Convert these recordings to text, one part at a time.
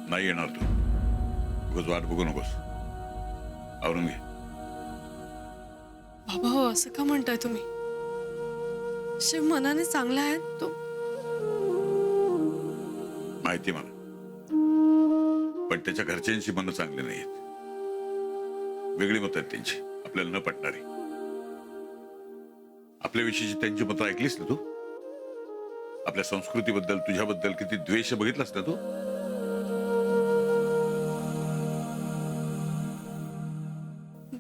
नाही येणार तू. उगाच वाट बघू नकोस. आवरून घे. बाबा हो, असं का म्हणताय तुम्ही? शिव मनाने चांगला आहे तो. माहिती मला, पण त्याच्या घरच्यांची मनं चांगली नाहीत. वेगळी मतं आहेत त्यांची, आपल्याला न पटणारी. आपल्याविषयीची त्यांची मतं ऐकलीस ना तू? आपल्या संस्कृतीबद्दल, तुझ्याबद्दल किती द्वेष बघितलास ना तू?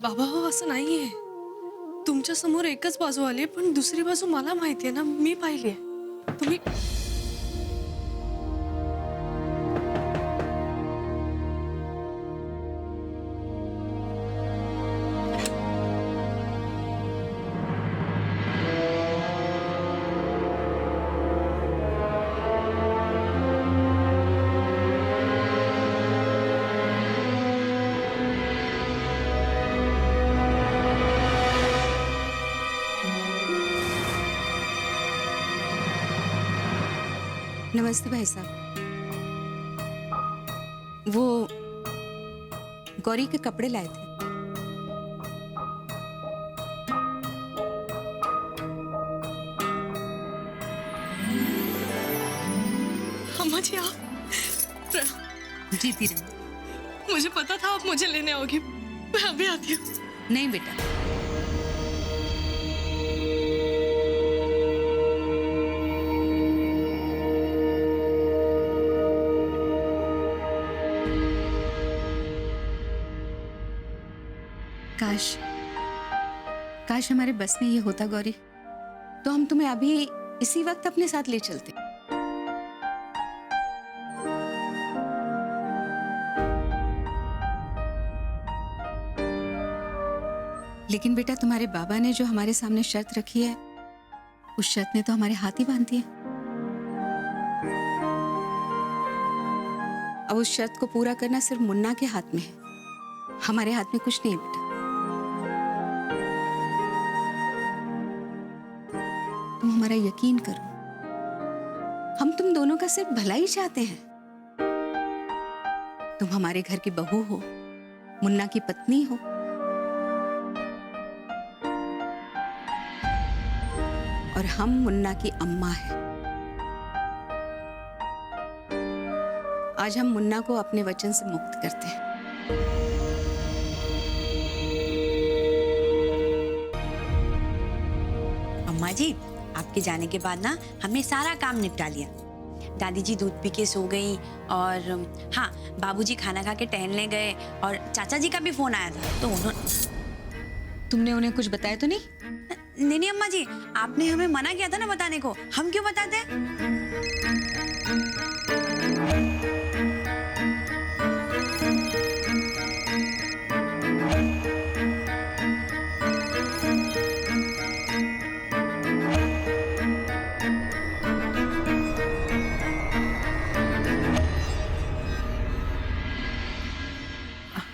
बाबा हो, असं नाहीये. तुमच्या समोर एकच बाजू आली, पण दुसरी बाजू मला माहितीये ना, मी पाहिलीये. तुम्ही नमस्ते भाई साहब, वो गौरी के कपड़े लाए थे। अम्मा जी आप जीती रहे। मुझे पता था आप मुझे लेने आओगी। मैं अभी आती हूँ। नहीं बेटा, काश काश हमारे बस में ये होता गौरी, तो हम तुम्हें अभी इसी वक्त अपने साथ ले चलते। लेकिन बेटा, तुम्हारे बाबा ने जो हमारे सामने शर्त रखी है, उस शर्त ने तो हमारे हाथ ही बांध दिए। अब उस शर्त को पूरा करना सिर्फ मुन्ना के हाथ में है, हमारे हाथ में कुछ नहीं है बेटा। तुम हमारा यकीन करो, हम तुम दोनों का सिर्फ भला ही चाहते हैं। तुम हमारे घर की बहू हो, मुन्ना की पत्नी हो, और हम मुन्ना की अम्मा हैं। आज हम मुन्ना को अपने वचन से मुक्त करते हैं। अम्मा जी, आपके जाने के बाद ना हमने सारा काम निपटा लिया। दादी जी दूध पी के सो गई, और हाँ, बाबूजी खाना खा के टहलने गए, और चाचा जी का भी फोन आया था, तो उन्होंने। तुमने उन्हें कुछ बताया तो नहीं? नहीं अम्मा जी, आपने हमें मना किया था ना बताने को, हम क्यों बताते?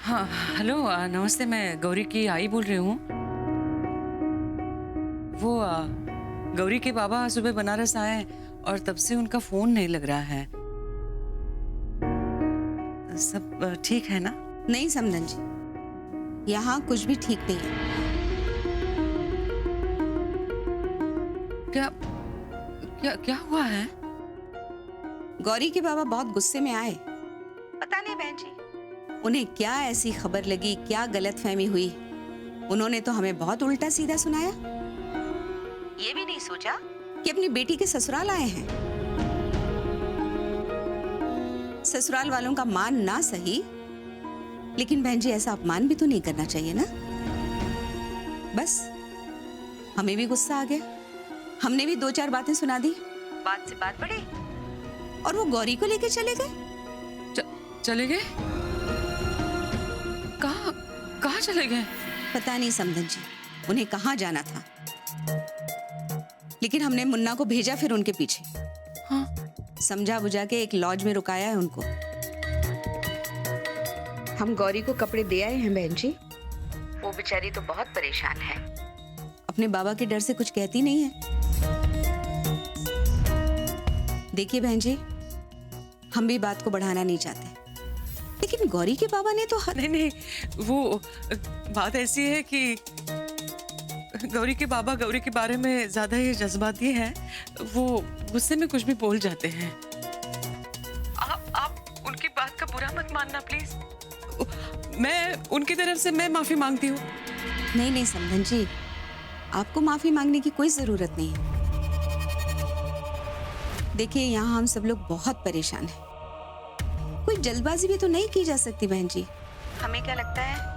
हाँ, हेलो, नमस्ते। मैं गौरी की आई बोल रही हूँ। वो गौरी के बाबा सुबह बनारस आए और तब से उनका फोन नहीं लग रहा है। सब ठीक है ना? नहीं समधन जी, यहाँ कुछ भी ठीक नहीं है। क्या क्या क्या हुआ है? गौरी के बाबा बहुत गुस्से में आए। पता नहीं बहन जी, उन्हें क्या ऐसी खबर लगी, क्या गलतफहमी हुई, उन्होंने तो हमें बहुत उल्टा सीधा सुनाया। ये भी नहीं सोचा कि अपनी बेटी के ससुराल आए हैं। ससुराल वालों का मान ना सही, लेकिन बहन जी ऐसा अपमान भी तो नहीं करना चाहिए ना। बस हमें भी गुस्सा आ गया, हमने भी दो चार बातें सुना दी, बात से बात बढ़ी, और वो गौरी को लेकर चले गए। चले गए? कहाँ चले गए? पता नहीं समधन जी, उन्हें कहाँ जाना था, लेकिन हमने मुन्ना को भेजा फिर उनके पीछे। हाँ, समझा बुझा के एक लॉज में रुकाया है उनको। हम गौरी को कपड़े दे आए हैं बहन जी। वो बेचारी तो बहुत परेशान है, अपने बाबा के डर से कुछ कहती नहीं है। देखिए बहन जी, हम भी बात को बढ़ाना नहीं चाहते, लेकिन गौरी के बाबा ने तो नहीं नहीं, वो बात ऐसी है कि गौरी के बाबा गौरी के बारे में ज्यादा ही जज्बाती हैं। वो गुस्से में कुछ भी बोल जाते हैं। आप उनकी बात का बुरा मत मानना प्लीज। मैं उनकी तरफ से मैं माफी मांगती हूँ। नहीं नहीं समधन जी, आपको माफी मांगने की कोई जरूरत नहीं है। देखिए यहाँ हम सब लोग बहुत परेशान हैं। कोई जल्दबाजी भी तो नहीं की जा सकती बहन जी। हमें क्या लगता है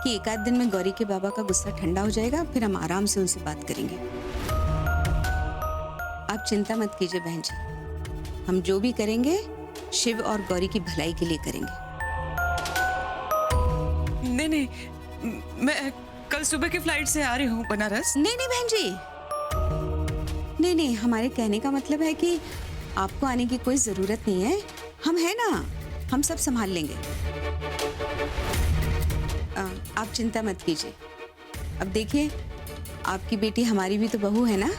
कि एक आध दिन में गौरी के बाबा का गुस्सा ठंडा हो जाएगा, फिर हम आराम से उनसे बात करेंगे। आप चिंता मत कीजिए बहन जी, हम जो भी करेंगे शिव और गौरी की भलाई के लिए करेंगे। नहीं नहीं, मैं कल सुबह की फ्लाइट से आ रही हूँ बनारस। नहीं नहीं बहन जी, नहीं नहीं, हमारे कहने का मतलब है कि आपको आने की कोई जरूरत नहीं है। हम है ना, हम सब संभाल लेंगे। आप चिंता मत कीजिए। अब देखिए, आपकी बेटी हमारी भी तो बहू है ना,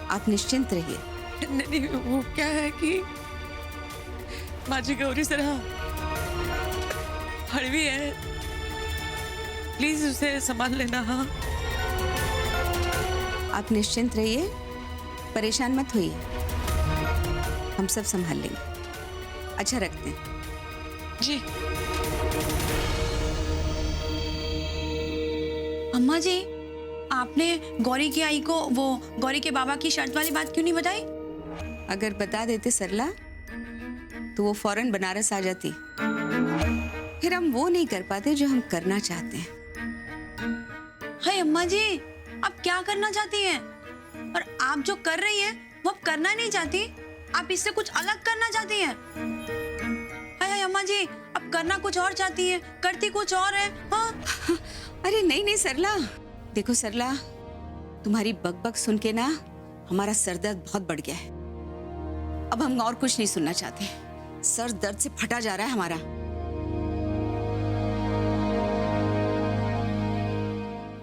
आप निश्चिंत रहिए। नहीं, वो क्या है कि माजी गौरी जरा हड़वी है, प्लीज उसे संभाल लेना। हाँ, आप निश्चिंत रहिए, परेशान मत होइए, हम सब संभाल लेंगे। अच्छा, रखते हैं जी। अम्मा जी, आपने गौरी की आई को वो गौरी के बाबा की शर्त वाली बात क्यों नहीं बताई? अगर बता देते सरला तो वो फौरन बनारस आ जाती, फिर हम वो नहीं कर पाते जो हम करना चाहते हैं। हाय अम्मा जी, आप क्या करना चाहती हैं? और आप जो कर रही हैं वो आप करना नहीं चाहती, आप इससे कुछ अलग करना चाहती हैं। हाय हाय अम्मा जी, आप करना कुछ और चाहती हैं, करती कुछ और है। हाँ? अरे नहीं नहीं सरला, देखो सरला, तुम्हारी बकबक सुन के ना हमारा सर दर्द बहुत बढ़ गया है। अब हम और कुछ नहीं सुनना चाहते, सर दर्द से फटा जा रहा है हमारा।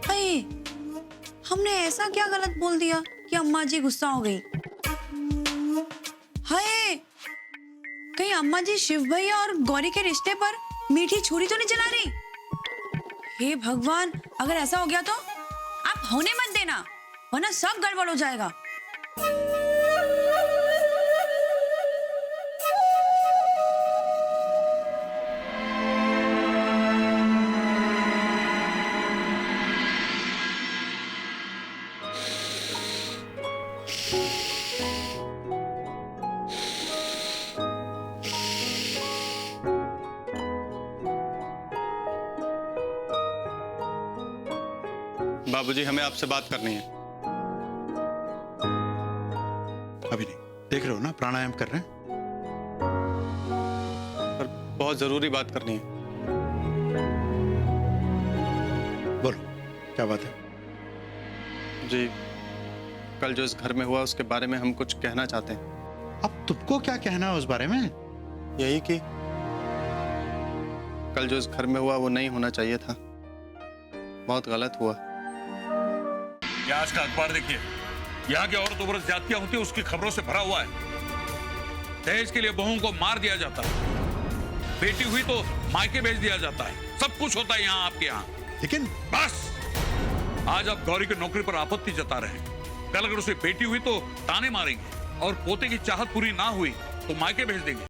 हाय, हमने ऐसा क्या गलत बोल दिया कि अम्मा जी गुस्सा हो गई? हाय, कहीं अम्मा जी शिव भैया और गौरी के रिश्ते पर मीठी छुरी तो नहीं चला रही? हे भगवान, अगर ऐसा हो गया तो आप होने मत देना, वरना सब गड़बड़ हो जाएगा। बाबूजी, हमें आपसे बात करनी है। अभी नहीं, देख रहे हो ना प्राणायाम कर रहे हैं। पर बहुत जरूरी बात करनी है। बोलो क्या बात है। जी, कल जो इस घर में हुआ उसके बारे में हम कुछ कहना चाहते हैं। अब तुमको क्या कहना है उस बारे में। यही कि कल जो इस घर में हुआ वो नहीं होना चाहिए था, बहुत गलत हुआ। ये आज का अखबार देखिए, यहाँ की औरतों पर ज्यादतियां होती है उसकी खबरों से भरा हुआ है। दहेज के लिए बहुओं को मार दिया जाता है, बेटी हुई तो मायके भेज दिया जाता है, सब कुछ होता है यहाँ आपके यहाँ। लेकिन बस आज आप गौरी की नौकरी पर आपत्ति जता रहे हैं, कल अगर उसे बेटी हुई तो ताने मारेंगे, और पोते की चाहत पूरी ना हुई तो मायके भेज देंगे।